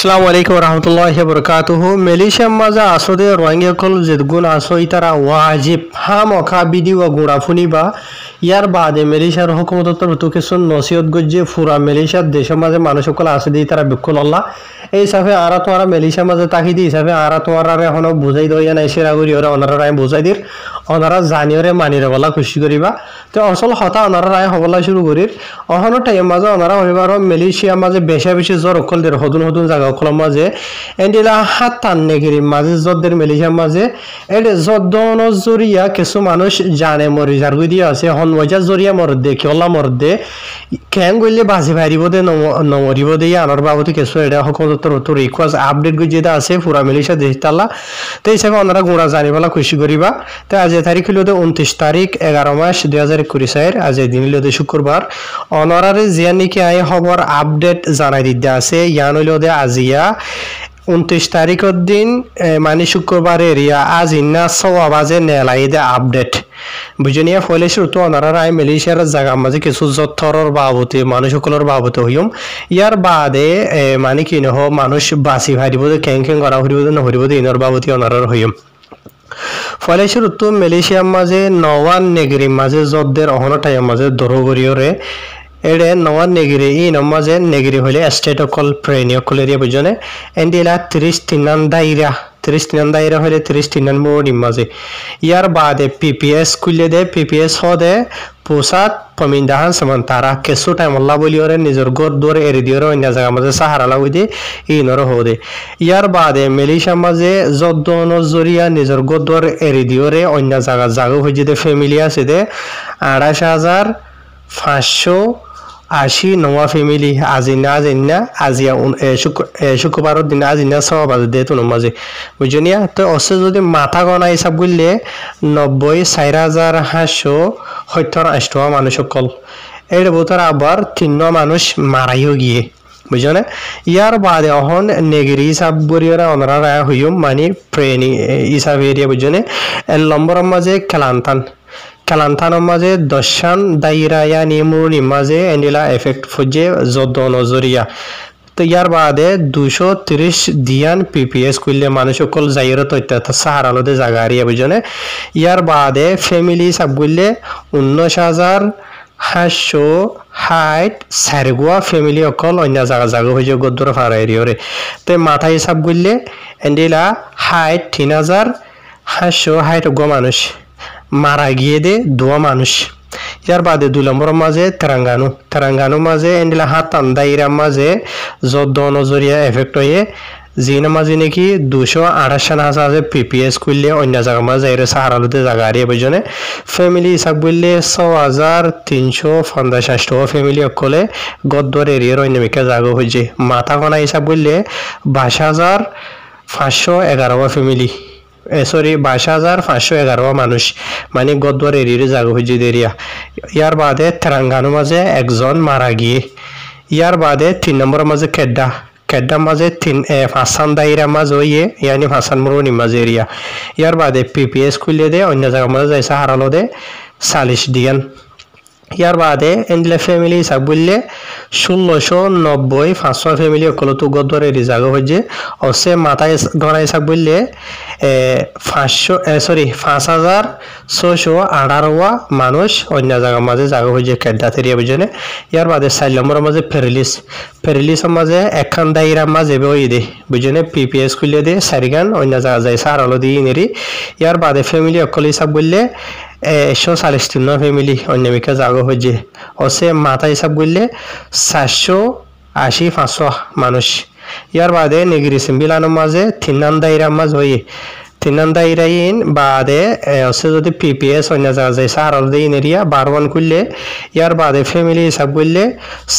আসসালামু আলাইকুম রহমতুল্লাহি বরকাতুহু মালয়েশিয়ার মাঝে আসলে রোহিঙ্গা কল যেগুন আসো ইতারা ওয়াজিব হামখা বিধি ও গুড়া ফুনিবা ইয়ার বাদে মালয়েশিয়ার হুকুমত তরফ কিছু নসিহত গজ্জে ফুরা মালয়েশিয়ার দেশের মাঝে মানুষ সকল আছে দিয়ে তারা বিক্ষুল আল্লাহ এই হিসাবে আরা তোমারা মালয়েশিয়ার মাঝে তাকি দি হিসাবে আরা তোমার এখনো বুঝাই দইয়া নাই সেরাগুড়ি ওরা ওনারা রায় বুঝাই দির ওনারা জানিওরে মানিরে বলা খুশি করিবা তো আসল হতা ওনারা রায় হবলা শুরু করির অহনো টাইম মাঝে ওনারা হইবার মালয়েশিয়ার মাঝে বেশা বেশি জ্বর অকল দের হদুন হদুন জায়গা অকলের মাঝে এন্ডিলা হাত টান নেগিরি মাঝে জদের মালয়েশিয়ার মাঝে এডে জদন জরিয়া কিছু মানুষ জানে মরি যার গুই দিয়া আছে হন ওজা জরিয়া মরদে কেলা মরদে কেন গইলে বাজি ভারিব দে নমরিব দে আনার বাবতি কিছু এটা হকমতর তো রিকোয়েস্ট আপডেট গুই যেটা আছে পুরা মালয়েশিয়া দেশতালা তো হিসাবে ওনারা গুণা জানিবলা খুশি করিবা তো আজ তারিখ হলো 29 তারিখ 11 মাস 2021 আজ দিন হলো শুক্রবার অনারারে জিয়া নাকি আই খবর আপডেট জানাই দিতে আছে ইয়ান হইল দে আজিয়া 29 তারিখের দিন মানে শুক্রবার এরিয়া আজ ইন্না 6 বাজে নেলাই দে আপডেট বুঝনিয়া ফলে শুরু ওনারা রায় মালয়েশিয়ার জায়গা মাঝে কিছু যথরর বাবতে মানুষ সকলের বাবতে হইম ইয়ার বাদে মানে কি নহ মানুষ বাসি ভারিব কেং কেং করা হরিব নহরিব ইনর বাবতে ওনারার হইম ফলে শুরু মালয়েশিয়ার মাঝে নওয়ান নেগরি মাঝে জদের অহনো টাইম মাঝে দরগরিয়রে এডে নওয়ান নেগরি ই নমাজে নেগরি হইলে স্টেট অকল প্রেনিয় কলেরিয়া বুঝনে এন্ডিলা 30 তিনান দায়রা হইলে 30 তিনান মোড়ি মাঝে ইয়ার বাদে পিপিএস খুলে দে পিপিএস হদে পোসাদ পমিন্দাহান সমান তারা কেসু টাইম আল্লাহ বলি ওরে নিজের গর দৌড়ে এরি দিয়ে অন্য জায়গা মাঝে সাহারা লাগু দে ই নর হদে ইয়ার বাদে মালয়েশিয়ার মাঝে যদন জরিয়া নিজের গর দৌড়ে এরি দিয়ে অন্য জায়গা জাগো হয়ে যে ফ্যামিলি আছে দে 28,580 নয়া ফ্যামিলি আজিনা আজিয়া শুক্রবারের দিন আজিনা 6 বাজে দে তোর মাঝে বুঝনিয়া তো অসে যদি মাথা গনা হিসাব করলে 90,570 মানুষ সকল এর ভিতরে আবার 3 মানুষ মারাইও গিয়ে বুঝনে ইয়ার বাদে অহন নেগরি হিসাব করিয়া ওনারা রায় হইম মানে প্রেনি হিসাব এরিয়া বুঝনে এর নম্বরের মাঝে কালান্তানোর মাঝে দশান দায়রা নিয়মুর মাঝে এন্ডিলা এফেক্ট ফুজে যদ নজরিয়া তো ইয়ার বাদে 230 দিয়ান পিপিএস করলে মানুষ সকল যাইর তথ্য সাহার আলোতে জায়গা আরিয়া বুঝনে ইয়ার বাদে ফ্যামিলি সব করলে 19,560 সারগুয়া ফ্যামিলি অকল অন্য জায়গা হয়ে যায় গদ্দর ফারা এরিয়রে তো মাথা হিসাব করলে এন্ডিলা 3,560 গো মানুষ মারা গিয়ে দে 2 মানুষ ইয়ার বাদে 2 নম্বরের মাঝে তেরাঙ্গানো মাঝে এন্ডিলা হাত দায়রা মাঝে যদ নজরিয়া এফেক্ট হয়ে জিনা মাঝে নাকি 228,000 পিপিএস করলে অন্য জায়গা মাঝে যাইরে সাহারালুতে জায়গা আরিয়া বুঝনে ফ্যামিলি হিসাব করলে 6,350 ফ্যামিলি অকলে গদ্দর এরিয়ার অন্য মিকা জায়গা হয়েছে মাথা কণা হিসাব করলে 22,511 ফ্যামিলি সরি 22,511 মানুষ মানে গদ্দর এরিয়ার জায়গা হয়েছে এরিয়া ইয়ার বাদে তেরাঙ্গানো মাঝে একজন মারা গিয়ে ইয়ার বাদে 3 নম্বরের মাঝে কেড্ডা মাঝে 5 দায়রা মাঝ হইয়ে ইয়ানি 5 মুরনি মাঝে এরিয়া ইয়ার বাদে পিপিএস খুলে দে অন্য জায়গা মাঝে যাইছে হারালো দে 40 দিয়ান ইয়ার বাদে এন্ডিলা ফ্যামিলি হিসাব বললে 1,690 ফ্যামিলি অকল তো গদ্দর এরি জায়গা হয়েছে অসে মাথায় গড়া হিসাব বললে 5,618 মানুষ অন্য জায়গার মাঝে জায়গা হয়েছে কেড্ডা তেরিয়া বুঝনে ইয়ার বাদে 4 নম্বরের মাঝে ফেরিলিসের মাঝে একখান দায়রা মাঝে বই দে বুঝনে পিপিএস খুলে দে 4 গান অন্য জায়গা যাই সার আলো দিয়ে নেরি ইয়ার বাদে ফ্যামিলি অকল হিসাব বললে 143 ফ্যামিলি অন্য মিকা জায়গা হয়েছে অসে মাথা হিসাব করলে 480,500 মানুষ ইয়ার বাদে নেগিরি সিম্বিলানোর মাঝে 3 দায়রা মাঝ হয়ে 3 দায়রাইন বাদে অসে যদি পিপিএস অন্য জায়গা যায় সাহারাল দিয়ে এরিয়া 12 করলে ইয়ার বাদে ফ্যামিলি হিসাব করলে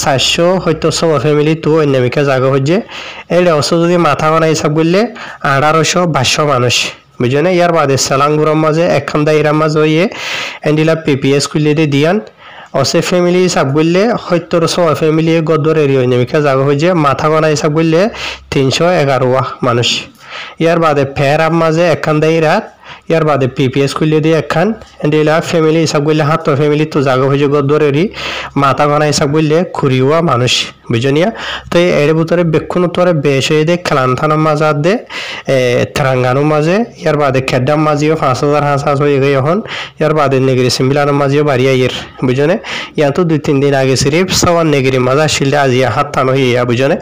470 ফ্যামিলি তো অন্য মিকা জায়গা হয়েছে এটা অসে যদি মাথা বানা হিসাব করলে 18,200 মানুষ বুঝনে ইয়ার বাদে সালাঙ্গুরের মাঝে একখান দায়রা মাঝ হয়ে এন্ডিলা পিপিএস খুলে দিয়ে দিয়ান অসে ফ্যামিলি হিসাব করলে 70 ফ্যামিলি গদ্দর এরিয়া নেমিকা জায়গা হয়েছে মাথা গনা হিসাব করলে 311 মানুষ ইয়ার বাদে ফেরার মাঝে একখান দায়রা ইয়ার বাদে পিপিএস খুলে দিয়ে একখান এন্ডিলা ফ্যামিলি হিসাব করলে হাত ফ্যামিলি তো জাগা হয়ে গদরেরই মাথা বানা হিসাব করলে খুরিওয়া মানুষ বুঝনিয়া তো এর ভিতরে বেক্ষণ তোরে বেশ হয়ে দে খেলান্থানোর মাঝে দে তেরাঙ্গানোর মাঝে ইয়ার বাদে খেডাম মাঝেও 5,000 হাঁস হয়ে গেছে এখন ইয়ার বাদে নেগরি সিমিলানোর মাঝেও বাড়িয়া ইয়ের বুঝনে ইয়া তো 2-3 দিন আগে সিরিফ সবার নেগরি মাজা শিলে আজি হাত টানো হইয়া বুঝনে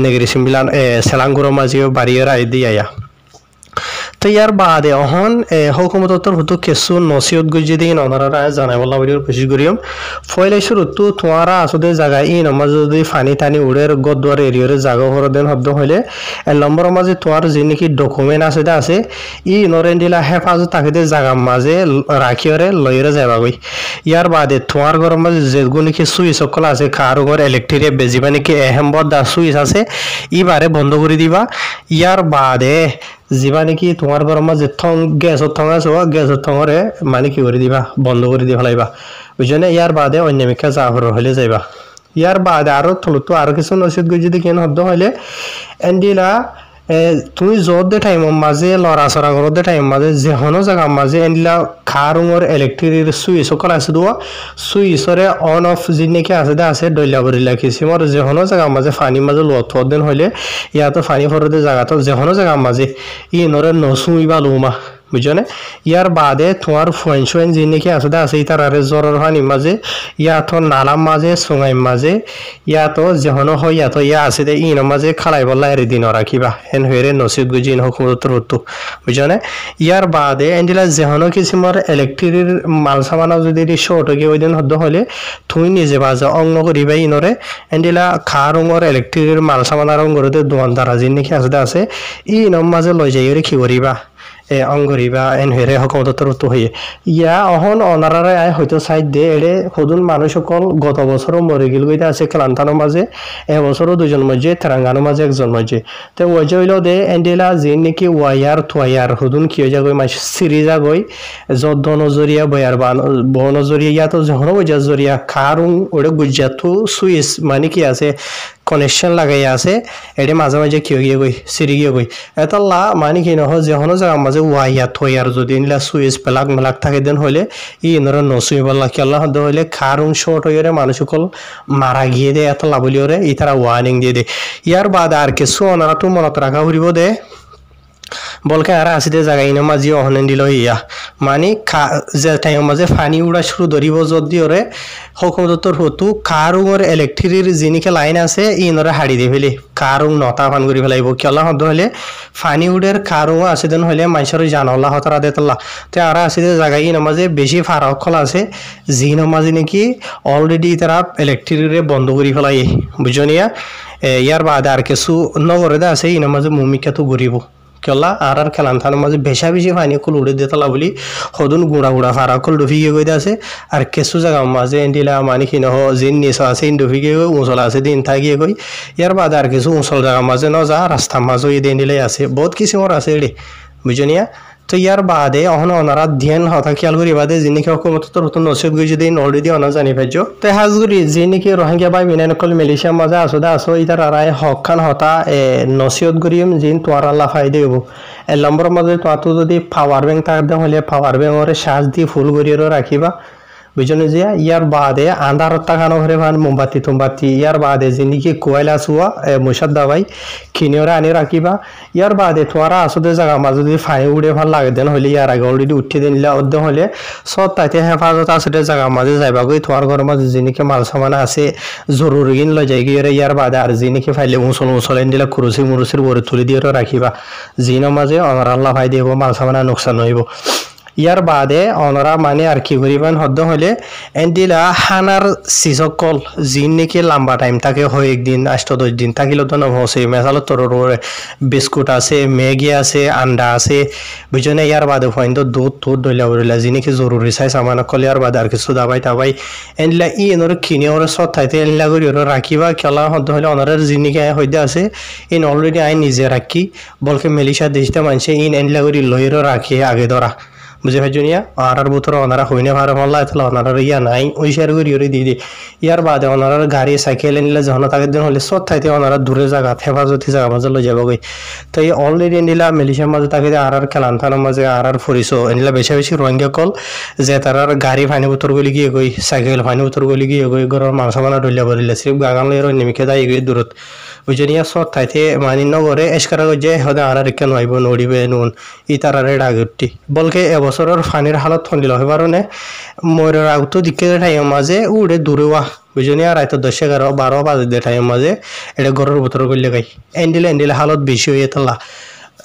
নেগরি সিমিলান সেলাঙ্গুরো মাঝেও বাড়িয়ে রায় দিয়া তো ইয়ার বাদে অহন হুকুমতর হতো কিছু নসিহত গুজি দিন ওনারা জানাই বলা বলির কোশিশ করিম ফয়লে শুরুতো তোমারা আসলে জায়গা ই নমাজ যদি ফানি টানি উড়ের গদুয়ার এরিয়ারে জায়গা হর দেন হদ্দ হইলে নম্বর মাঝে তোমার যে নাকি ডকুমেন্ট আছে ই নরেন্ডিলা হেফাজত তাকে জায়গা মাঝে রাখিওরে লইরে যাবা গই ইয়ার বাদে তোমার ঘর মাঝে যেগুলো নাকি সুইচ সকল আছে কারো ঘর ইলেকট্রিক বেজিবা নাকি এহেম্বর দা সুইচ আছে ইবারে বন্ধ করে দিবা ইয়ার বাদে যিবা নাকি তোমার ঘর মাঝে থং গ্যাসর থং আছে গ্যাসর থঙরে মানে কি করে দিবা বন্ধ করে দি ফেলাইবা বুঝলে ইয়ার বাদে অন্যমিকা জাহর হলে যাইবা ইয়ার বাদে আরো থলতো আরো কিছু নসিহত গই যদি কেন হদ্দ হইলে এন্ডিলা তুমি যত দে টাইমৰ মাঝে লড়াচড়া করো দে টাইম মাঝে যেহনো জায়গা মাঝে এন্ডিলা খারুঙর ইলেকট্রিক সুইচ সকল আছে দোয়া সুইচরে অন অফ যি নাকি আছে ডইলা বরিলা কিসিমর যেহনো জায়গা মাঝে ফানি মাঝে লত দেন হইলে ইয়াতো ফানি ফরদে জায়গাতো যেহনো জায়গা মাঝে ই নরে নসুইবা লুমা বুঝনে ইয়ার বাদে তোমার ফোন যি নাকি আছে ইতার আরে জ্বরের ফানি মাঝে ইয়াতো নালাম মাঝে সোঙাই মাঝে ইয়াতো যেহনো হয় ইয়াতো ইয়া আছে দে ইন মাঝে খালাই বলা এর দিন রাখিবা হেন হইরে নসিব গুজি ইন হুকুমতর হতো বুঝনে ইয়ার বাদে এন্ডিলা যেহনো কিসিমর ইলেকট্রিক মাল সামানা যদি শর্ট হয়ে ওই দিন হদ্দ হলে তুমি নিজে বাজে অঙ্গ করিবা ইনরে এন্ডিলা খারুঙর ইলেকট্রিক মাল সামানার অঙ্গরতে দোয়ানদারা যি নাকি আছে ইন মাঝে লই যাই কি করিবা অঙ্গরিবা এন হেরে হুকুমতর তো হয়ে ইয়া অহন অনারারে আয় হয়তো সাইড দে এড়ে সদুন মানুষ সকল গত বছরও মরে গেল গইতে আছে ক্লান্তানোর মাঝে এবছরও দুজন মাঝে তেরাঙ্গানোর মাঝে একজন মাঝে তো ওয়াজে হইল দে এন্ডিলা যে নাকি ওয়াইয়ার থোয়াইয়ার সদুন কি হয়ে যাগৈ মাছ সিরি যাগৈ যত নজরিয়া বয়ার বা বনজরিয়া ইয়াতো যখন ওজা জরিয়া খারুং ওটা গুজাতো সুইচ মানে কি আছে কানেকশন লাগাই আছে এডে মাঝে মাঝে কি গিয়ে গই সিরি গিয়ে গই এতলা মানে কি নহ যেহনো জায়গা মাঝে ওয়াইয়া থইয়ার যদি নিলা সুইচ পেলাক মেলাক থাকে দেন হইলে ই নরা নসুই বলা কি আল্লাহ হদ হইলে খারুং শর্ট হইরে মানুষ সকল মারা গিয়ে দে এতলা বলিওরে ইতারা ওয়ার্নিং দিয়ে দে ইয়ার বাদ আর কিছু ওনারা তো মনত রাখা হইব দে বলকে আর আসিতে জায়গা ইনো মাঝি অহনেন দিল ইয়া মানে যে টাইম মাঝে ফানি উড়া শুরু ধরিব যদি ওরে হুকুমতর হতো কারুঙর ইলেকট্রিক যিনিকে লাইন আছে ইনরে হাড়ি দিয়ে ফেলি কারুং নটা ফান করে ফেলাইব কিয়লা হদ হলে ফানি উড়ের কারুং আছে দেন হলে মানুষের জানলা হতরা দেতলা তো আর আসিতে জায়গা ইনো মাঝে বেশি ফারাকল আছে যিনো মাঝে নাকি অলরেডি তারা ইলেকট্রিক বন্ধ করে ফেলাই বুঝনিয়া ইয়ার বাদে আর কিছু নগরে আছে ইনো মাঝে মুমিকা তো ঘুরিব কেলা আর খেলান্থানোর মাঝে বেশি ফানি কল উড়ে দিতলা বলি সদুন গুড়া ফারা কল ডুফিকে গই আছে আর কিছু জায়গা মাঝে এন্ডিলা মানে কি নহ জিন নিচ আছে ডুফিকে গই উঁচল আছে দিন থাকিয়ে গই ইয়ার বাদে আর কিছু উঁচল জায়গা মাঝে ন যা রাস্তার মাঝে এন্ডিলাই আছে বহুত কিসিমর আছে এডে বুঝনিয়া তো ইয়ার বাদে অহন ওনারা ধ্যান হতা খেয়াল করি বাদে যিনি হুকুমতর নতুন নসিহত গই যদি অলরেডি অনা জানি পাইছ তো হাজগুড়ি যি নাকি রোহিঙ্গা বা মিনানকল মালয়েশিয়ার মাঝে আসো ইতার আরাই হকখান হতা নসিহত করিম যিন তোমার আল্লাহ ফাইদে হব এক নম্বর মাঝে তোমার যদি পাওয়ার ব্যাংক থাকতে হলে পাওয়ার ব্যাংকরে সাজ দিয়ে ফুল করিয়ে রাখিবা বুঝলো যে ইয়ার বাদে আন্ধার তাকানো ঘরে ভান মোমবাতি ইয়ার বাদে যে নাকি কোয়লা চুয়া মশার দাবাই কিনিওরে আনি রাখিবা ইয়ার বাদে তোমারা আসতে জায়গা মাঝে যদি ফাই উড়ে ভাল লাগে দেন হলে ইয়ার আগে অলরেডি উঠে দিলে অর্ধ হলে সব তাইতে হেফাজত আসতে জায়গা মাঝে যাইবা গই তোমার ঘরের মাঝে যে নাকি মাল সামান আছে জরুরি কিন লই যাই গিয়ে ইয়ার বাদে আর যে নাকি ফাইলে উঁচল দিলে কুরুসি মুরুসির বরে তুলে দিয়ে রাখিবা জিনো মাঝে অনার আল্লাহ ফাই দিব মাল সামানা নোকসান হইব ইয়ার বাদে অনরা মানে আর কি করিবেন হদ্দ হলে এন্ডিলা হানার সিসকল জিন নাকি লম্বা টাইম থাকে হয় একদিন 8-10 দিন থাকিলে তো নভসে মেসালত তোর বিস্কুট আছে ম্যাগি আছে আন্ডা আছে বুঝনে ইয়ার বাদে ফাইন্দ দুধ দইলা যি নাকি জরুরি চাই সামান কল ইয়ার বাদে আর কিছু দাবাই তাবাই এন্ডিলা ই এনর কিনে ওর সত থাইতে এন্ডিলা করি রাখিবা খেলা হদ্দ হলে অনারের যি নাকি হইতে আছে ইন অলরেডি আই নিজে রাখি বলকে মেলিশা দেশতে মানছে ইন এন্ডিলা করি লইরো রাখি আগে ধরা বুঝে ভাইজনিয়া আর ভিতরে ওনারা হইনে ভাড়া মাল্লা এতলা ওনারা ইয়া নাই ওই শেয়ার করি দিয়ে ইয়ার বাদে ওনারা গাড়ি সাইকেল নিলে যখন তাকে দিন হলে সৎ থাইতে ওনারা দূরে জায়গা হেফাজতি জায়গা মাঝে লই যাবো তো এই অলরেডি নিলা মেলিশিয়ার মাঝে তাকে আর খেলান্থানোর মাঝে আর ফুরিছো এনিলা বেশি বেশি রোহিঙ্গা কল যে তারার গাড়ি ফাইনি উত্তর গলি গিয়ে গই সাইকেল ফাইনি উত্তর গলি গিয়ে গই ঘরের মাংস বানা ডলিয়া বলিলে শ্রী গাগান লইর নিমিকে যাই গই দূরত বুঝনিয়া সৎ থাইতে মানি নগরে এসকারা যে হদে আর কেন আইব নড়িবে নুন ই তারারে ডাগুটি বলকে এবছরের ফানির হালত থন্ডিল হয় বারণে ময়ূরের আগতো দিকে ঠাইয়ের মাঝে উড়ে দূরে ওয়া বুঝনিয়া রাইতো 10-11-12 বাজে ঠাইয়ের মাঝে এটা ঘরের ভিতরে গলিয়ে গাই এন্ডিলে হালত বেশি হয়ে তাল্লা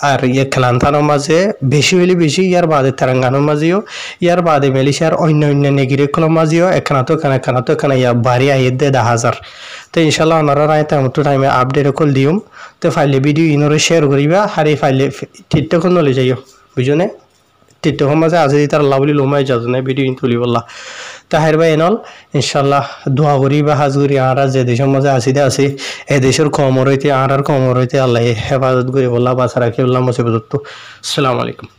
আর ইয়ে খেলান্থানোর মাঝে বেশি হইলে বেশি ইয়ার বাদে তেলেঙ্গানোর মাঝেও ইয়ার বাদে মালয়েশিয়ার অন্য নেগিরিকলের মাঝেও এখানে ইয়া বাড়ি আইয়ে দে 10,000 তো ইনশাল্লাহ ওনারা রায় তেমন টাইমে আপডেট কল দিম তো ফাইলে ভিডিও ইনরে শেয়ার করিবা আর এই ফাইলে ঠিকঠাক নলে যাইও বুঝনে ঠিকঠাক মাঝে আজি তার লাভলি লোমাই যাজনে ভিডিও ইন তুলি বললা তাহের ভাই এনল ইনশাল্লাহ দোয়া করি বা হাজ করি আর যে দেশের মাঝে আসিতে আসি এই দেশের কমর হইতে আর কমর হইতে আল্লাহ হেফাজত করি বললা বাছা রাখি বললাম মুসিবত আসসালামু আলাইকুম